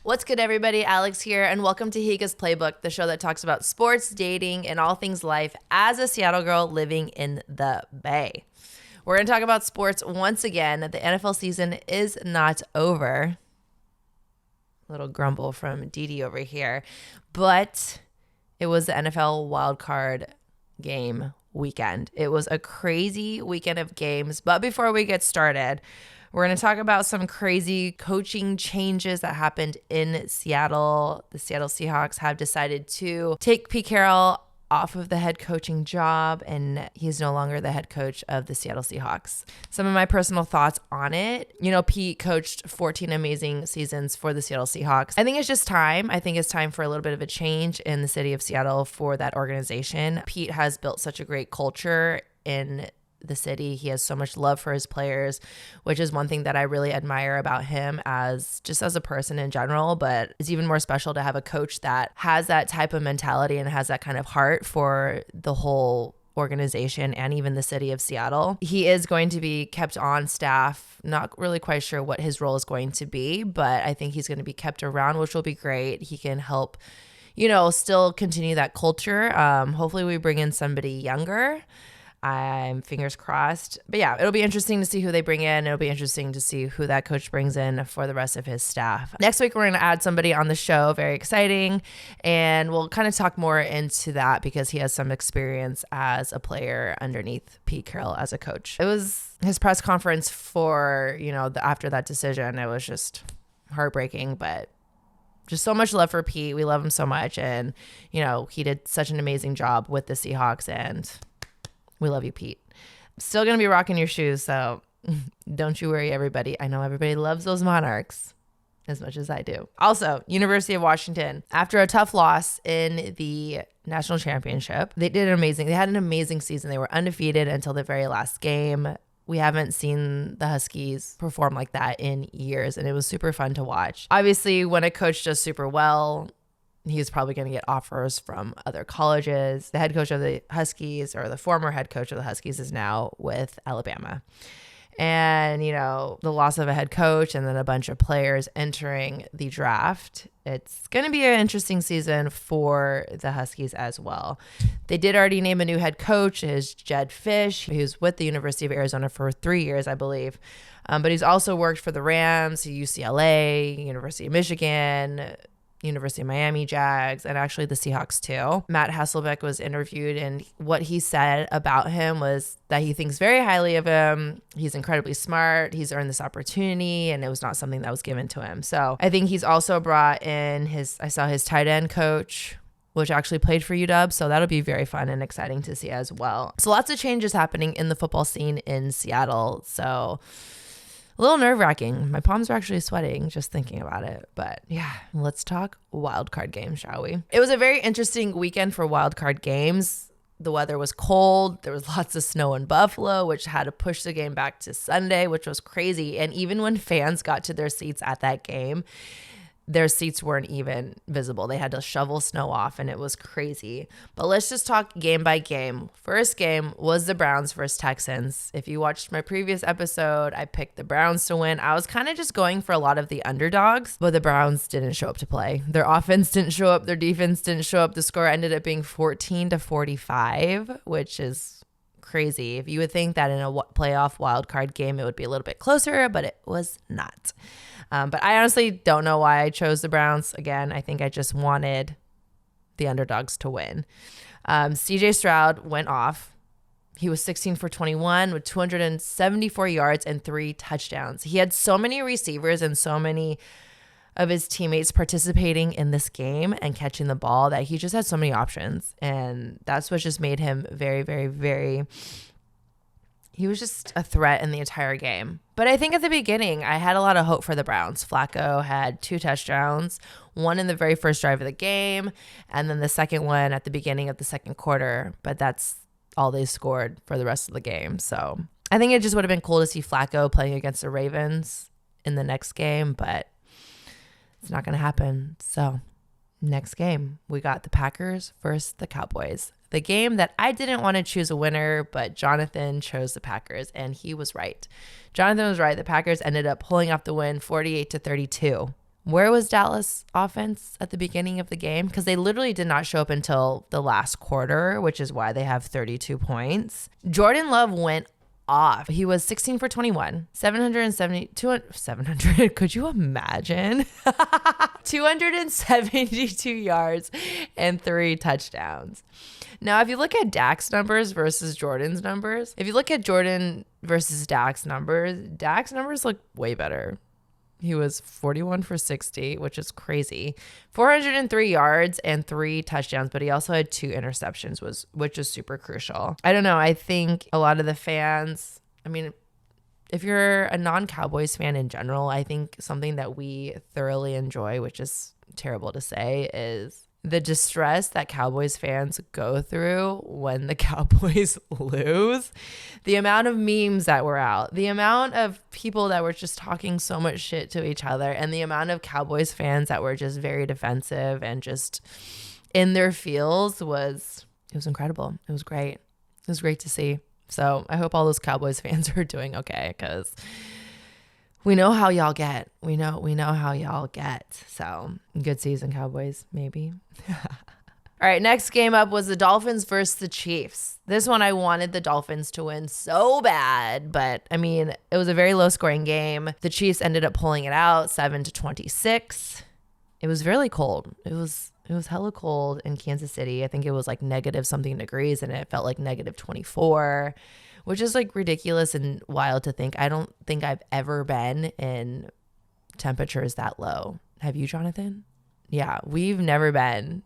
What's good, everybody? Alex here, and welcome to Higa's Playbook, the show that talks about sports, dating, and all things life as a Seattle girl living in the Bay. We're going to talk about sports once again. The NFL season is not over. Little grumble from Dee over here. But it was the NFL Wildcard game weekend. It was a crazy weekend of games. But before we get started, we're going to talk about some crazy coaching changes that happened in Seattle. The Seattle Seahawks have decided to take Pete Carroll off of the head coaching job, and he's no longer the head coach of the Seattle Seahawks. Some of my personal thoughts on it. You know, Pete coached 14 amazing seasons for the Seattle Seahawks. I think it's just time. I think it's time for a little bit of a change in the city of Seattle for that organization. Pete has built such a great culture in the city. He has so much love for his players, which is one thing that I really admire about him as a person in general, but it's even more special to have a coach that has that type of mentality and has that kind of heart for the whole organization and even the city of Seattle. He is going to be kept on staff. Not really quite sure what his role is going to be, but I think he's going to be kept around, which will be great. He can help, still continue that culture. Hopefully we bring in somebody younger. I'm fingers crossed. But yeah, it'll be interesting to see who they bring in. It'll be interesting to see who that coach brings in for the rest of his staff. Next week, we're going to add somebody on the show. Very exciting. And we'll kind of talk more into that because he has some experience as a player underneath Pete Carroll as a coach. It was his press conference for, after that decision. It was just heartbreaking, but just so much love for Pete. We love him so much. And, he did such an amazing job with the Seahawks, and we love you, Pete. Still going to be rocking your shoes, so don't you worry, everybody. I know everybody loves those Monarchs as much as I do. Also, University of Washington, after a tough loss in the national championship, they had an amazing season. They were undefeated until the very last game. We haven't seen the Huskies perform like that in years, and it was super fun to watch. Obviously, when a coach does super well, he's probably going to get offers from other colleges. The head coach of the Huskies, or the former head coach of the Huskies, is now with Alabama. And, the loss of a head coach and then a bunch of players entering the draft, it's going to be an interesting season for the Huskies as well. They did already name a new head coach, is Jed Fish, who's with the University of Arizona for 3 years, I believe. But he's also worked for the Rams, UCLA, University of Michigan, University of Miami Jags, and actually the Seahawks too. Matt Hasselbeck was interviewed, and what he said about him was that he thinks very highly of him. He's incredibly smart. He's earned this opportunity, and it was not something that was given to him. So I think he's also brought in I saw his tight end coach, which actually played for UW. So that'll be very fun and exciting to see as well. So lots of changes happening in the football scene in Seattle. So a little nerve-wracking. My palms are actually sweating just thinking about it. But yeah, let's talk wildcard games, shall we? It was a very interesting weekend for wildcard games. The weather was cold. There was lots of snow in Buffalo, which had to push the game back to Sunday, which was crazy. And even when fans got to their seats at that game, their seats weren't even visible. They had to shovel snow off, and it was crazy. But let's just talk game by game. First game was the Browns versus Texans. If you watched my previous episode, I picked the Browns to win. I was kind of just going for a lot of the underdogs, but the Browns didn't show up to play. Their offense didn't show up. Their defense didn't show up. The score ended up being 14-45, which is crazy. If you would think that in a playoff wildcard game, it would be a little bit closer, but it was not. But I honestly don't know why I chose the Browns. Again, I think I just wanted the underdogs to win. CJ Stroud went off. He was 16 for 21 with 274 yards and 3 touchdowns. He had so many receivers and so many of his teammates participating in this game and catching the ball that he just had so many options. And that's what just made him very, very, very... He was just a threat in the entire game. But I think at the beginning, I had a lot of hope for the Browns. Flacco had 2 touchdowns, one in the very first drive of the game, and then the second one at the beginning of the second quarter. But that's all they scored for the rest of the game. So I think it just would have been cool to see Flacco playing against the Ravens in the next game, but it's not going to happen. So next game, we got the Packers versus the Cowboys. The game that I didn't want to choose a winner, but Jonathan chose the Packers, and he was right. Jonathan was right. The Packers ended up pulling off the win 48-32. Where was Dallas offense at the beginning of the game? Because they literally did not show up until the last quarter, which is why they have 32 points. Jordan Love went off. He was 16 for 21, 700, could you imagine? 272 yards and 3 touchdowns. Now, if you look at Dak's numbers versus Jordan's numbers, if you look at Jordan versus Dak's numbers look way better. He was 41 for 60, which is crazy. 403 yards and 3 touchdowns, but he also had 2 interceptions, which is super crucial. I don't know. I think a lot of the fans, I mean, if you're a non-Cowboys fan in general, I think something that we thoroughly enjoy, which is terrible to say, is the distress that Cowboys fans go through when the Cowboys lose. The amount of memes that were out, the amount of people that were just talking so much shit to each other, and the amount of Cowboys fans that were just very defensive and just in their feels it was incredible. It was great. It was great to see. So I hope all those Cowboys fans are doing okay, because we know how y'all get. We know how y'all get. So good season, Cowboys, maybe. All right, next game up was the Dolphins versus the Chiefs. This one I wanted the Dolphins to win so bad, but I mean, it was a very low scoring game. The Chiefs ended up pulling it out 7-26. It was really cold. It was hella cold in Kansas City. I think it was like negative something degrees, and it felt like negative 24. Which is like ridiculous and wild to think. I don't think I've ever been in temperatures that low. Have you, Jonathan? Yeah, we've never been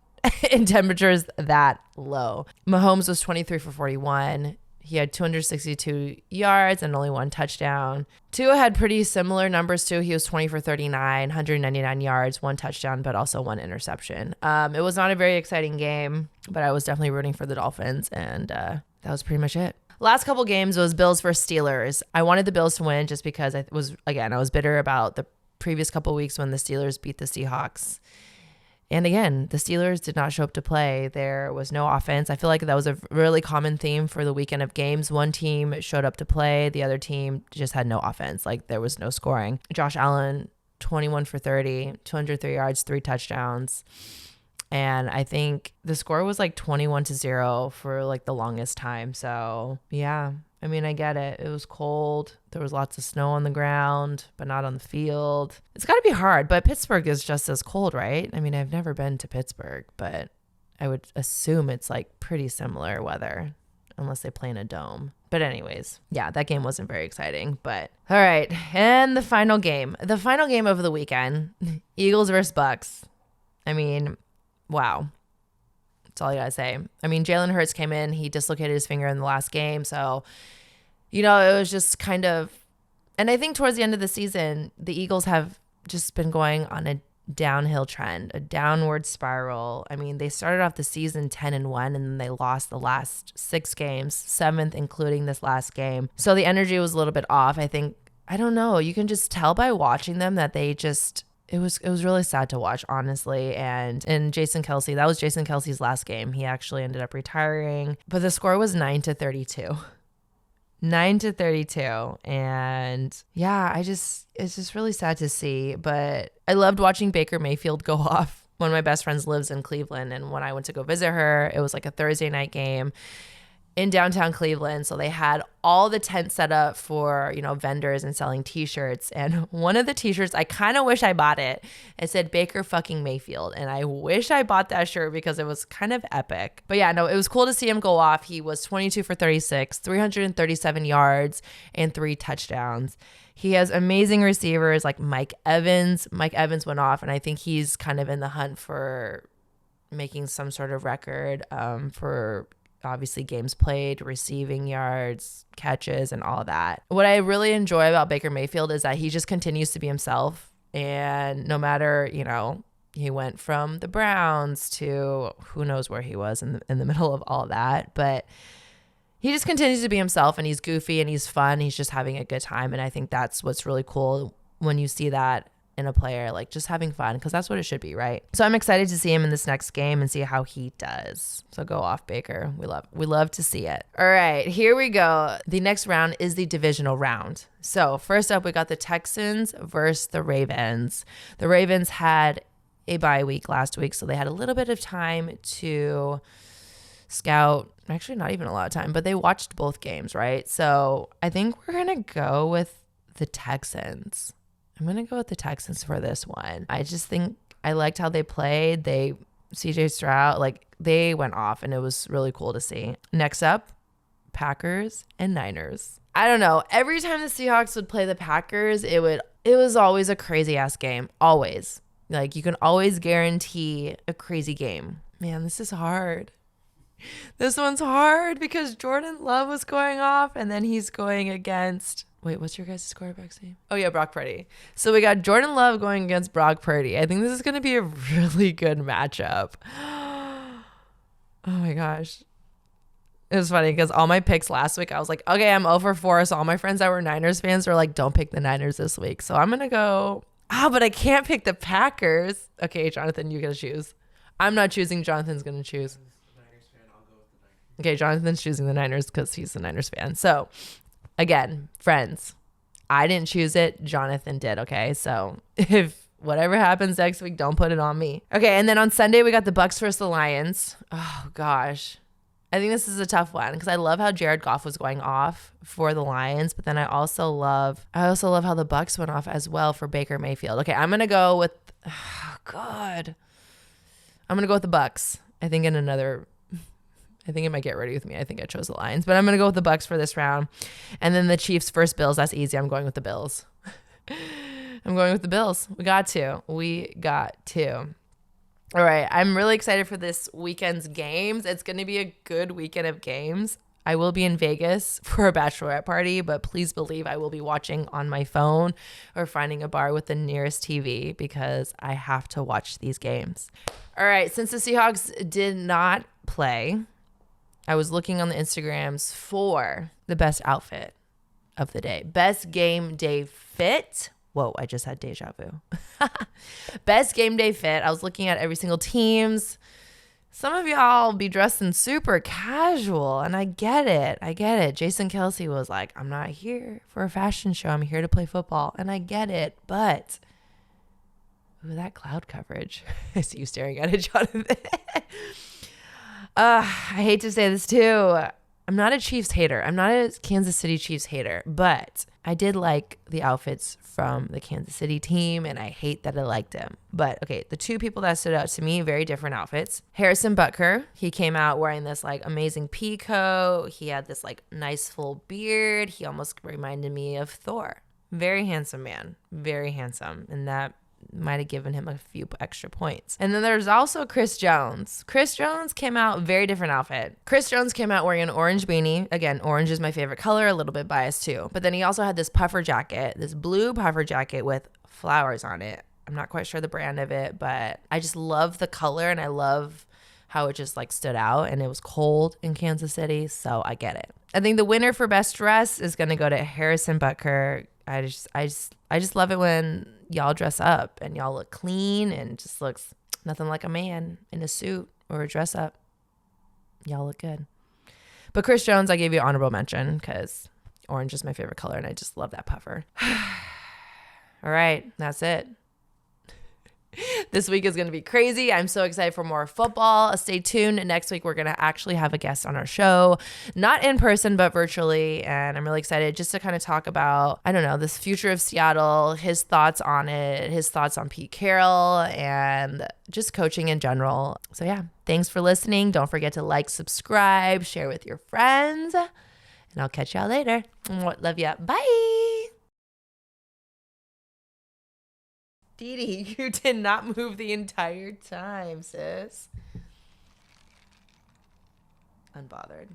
in temperatures that low. Mahomes was 23 for 41. He had 262 yards and only 1 touchdown. Tua had pretty similar numbers too. He was 20 for 39, 199 yards, 1 touchdown, but also 1 interception. It was not a very exciting game, but I was definitely rooting for the Dolphins, and that was pretty much it. Last couple games was Bills versus Steelers. I wanted the Bills to win just because I was bitter about the previous couple weeks when the Steelers beat the Seahawks. And again, the Steelers did not show up to play. There was no offense. I feel like that was a really common theme for the weekend of games. One team showed up to play. The other team just had no offense. Like, there was no scoring. Josh Allen, 21 for 30, 203 yards, 3 touchdowns. And I think the score was like 21-0 for like the longest time. So yeah, I mean, I get it. It was cold. There was lots of snow on the ground, but not on the field. It's got to be hard, but Pittsburgh is just as cold, right? I mean, I've never been to Pittsburgh, but I would assume it's like pretty similar weather unless they play in a dome. But anyways, yeah, that game wasn't very exciting, but all right. And the final game of the weekend, Eagles versus Bucks. I mean, wow. That's all I gotta say. I mean, Jalen Hurts came in. He dislocated his finger in the last game. So, it was just kind of, and I think towards the end of the season, the Eagles have just been going on a downhill trend, a downward spiral. I mean, they started off the season 10-1, and then they lost the last 6 games, 7th, including this last game. So the energy was a little bit off. I don't know. You can just tell by watching them that they just, it was really sad to watch, honestly. And Jason Kelce, that was Jason Kelce's last game. He actually ended up retiring, but the score was 9-32. 9-32. And yeah, it's just really sad to see, but I loved watching Baker Mayfield go off. One of my best friends lives in Cleveland, and when I went to go visit her, it was like a Thursday night game in downtown Cleveland. So they had all the tents set up for, vendors and selling t-shirts. And one of the t-shirts, I kind of wish I bought it. It said Baker fucking Mayfield. And I wish I bought that shirt because it was kind of epic. But yeah, no, it was cool to see him go off. He was 22 for 36, 337 yards and 3 touchdowns. He has amazing receivers like Mike Evans. Mike Evans went off, and I think he's kind of in the hunt for making some sort of record for obviously games played, receiving yards, catches, and all that. What I really enjoy about Baker Mayfield is that he just continues to be himself. And no matter, he went from the Browns to who knows where he was in the middle of all that. But he just continues to be himself, and he's goofy and he's fun. He's just having a good time. And I think that's what's really cool when you see that in a player, like just having fun, because that's what it should be, right? So I'm excited to see him in this next game and see how he does. So go off, Baker. We love to see it. All right, here we go. The next round is the divisional round. So first up, we got the Texans versus the Ravens. The Ravens had a bye week last week, so they had a little bit of time to scout. Actually, not even a lot of time, but they watched both games, right? So I think we're going to go with the Texans. I'm going to go with the Texans for this one. I just think I liked how they played. CJ Stroud, like they went off and it was really cool to see. Next up, Packers and Niners. I don't know. Every time the Seahawks would play the Packers, it was always a crazy ass game. Always. Like you can always guarantee a crazy game. Man, this is hard. This one's hard because Jordan Love was going off and then he's going against, wait, what's your guys' quarterback's name? Oh yeah, Brock Purdy. So we got Jordan Love going against Brock Purdy. I think this is going to be a really good matchup. Oh my gosh. It was funny because all my picks last week, I was like, okay, I'm 0 for 4. So all my friends that were Niners fans were like, don't pick the Niners this week. So I'm going to go, but I can't pick the Packers. Okay, Jonathan, you got to choose. I'm not choosing. Jonathan's going to choose. Okay, Jonathan's choosing the Niners because he's the Niners fan. So, again, friends, I didn't choose it. Jonathan did, okay? So, if whatever happens next week, don't put it on me. Okay, and then on Sunday, we got the Bucs versus the Lions. Oh, gosh. I think this is a tough one because I love how Jared Goff was going off for the Lions, but then I also love how the Bucs went off as well for Baker Mayfield. Okay, I'm going to go with, I'm going to go with the Bucs. I think it might get ready with me. I think I chose the Lions, but I'm going to go with the Bucs for this round. And then the Chiefs versus Bills. That's easy. I'm going with the Bills. I'm going with the Bills. We got to. All right. I'm really excited for this weekend's games. It's going to be a good weekend of games. I will be in Vegas for a bachelorette party, but please believe I will be watching on my phone or finding a bar with the nearest TV because I have to watch these games. All right. Since the Seahawks did not play, I was looking on the Instagrams for the best outfit of the day. Best game day fit. Whoa, I just had deja vu. Best game day fit. I was looking at every single team's. Some of y'all be dressed in super casual, and I get it. Jason Kelsey was like, I'm not here for a fashion show. I'm here to play football, and I get it, but ooh, that cloud coverage. I see you staring at it, Jonathan. I hate to say this too. I'm not a Chiefs hater. I'm not a Kansas City Chiefs hater, but I did like the outfits from the Kansas City team, and I hate that I liked them. But okay, the two people that stood out to me, very different outfits. Harrison Butker, he came out wearing this like amazing pea coat. He had this like nice full beard. He almost reminded me of Thor. Very handsome man, very handsome, and that might have given him a few extra points. And then there's also Chris Jones. Chris Jones came out very different outfit. Chris Jones came out wearing an orange beanie. Again, orange is my favorite color, a little bit biased too. But then he also had this puffer jacket, this blue puffer jacket with flowers on it. I'm not quite sure the brand of it, but I just love the color and I love how it just like stood out, and it was cold in Kansas City, so I get it. I think the winner for best dress is going to go to Harrison Butker. I just love it when y'all dress up and y'all look clean and just looks nothing like a man in a suit or a dress up. Y'all look good. But Chris Jones, I gave you honorable mention because orange is my favorite color and I just love that puffer. All right, that's it. This week is going to be crazy. I'm so excited for more football. Stay tuned. Next week, we're going to actually have a guest on our show, not in person, but virtually. And I'm really excited just to kind of talk about, I don't know, this future of Seattle, his thoughts on it, his thoughts on Pete Carroll, and just coaching in general. So yeah, thanks for listening. Don't forget to like, subscribe, share with your friends, and I'll catch y'all later. Love ya. Bye. Dee, you did not move the entire time, sis. Unbothered.